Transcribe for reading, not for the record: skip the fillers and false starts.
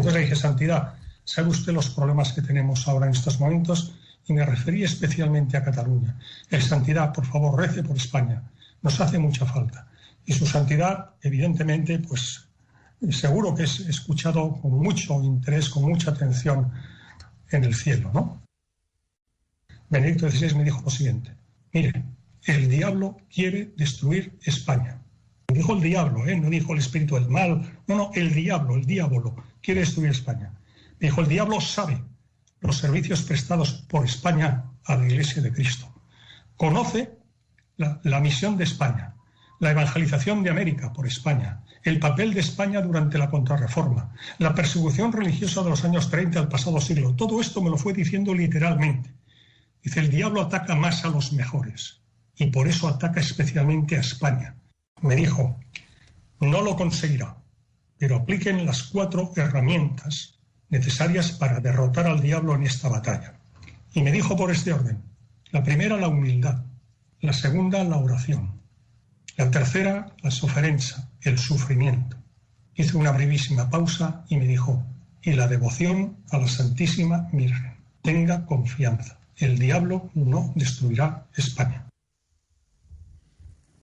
Entonces le dije: Santidad, ¿sabe usted los problemas que tenemos ahora en estos momentos? Y me referí especialmente a Cataluña. Santidad, por favor, rece por España. Nos hace mucha falta. Y su Santidad, evidentemente, pues seguro que es escuchado con mucho interés, con mucha atención en el cielo, ¿no? Benedicto XVI me dijo lo siguiente: mire, el diablo quiere destruir España. Dijo el diablo, no dijo el espíritu del mal, no, el diablo quiere destruir España. Me dijo: el diablo sabe los servicios prestados por España a la Iglesia de Cristo. Conoce la misión de España, la evangelización de América por España, el papel de España durante la Contrarreforma, la persecución religiosa de los años 30 del pasado siglo. Todo esto me lo fue diciendo literalmente. Dice: el diablo ataca más a los mejores y por eso ataca especialmente a España. Me dijo: no lo conseguirá, pero apliquen las 4 herramientas necesarias para derrotar al diablo en esta batalla. Y me dijo por este orden: la primera, la humildad; la segunda, la oración; la tercera, la soferenza, el sufrimiento. Hizo una brevísima pausa y me dijo: y la devoción a la Santísima Virgen. Tenga confianza, el diablo no destruirá España.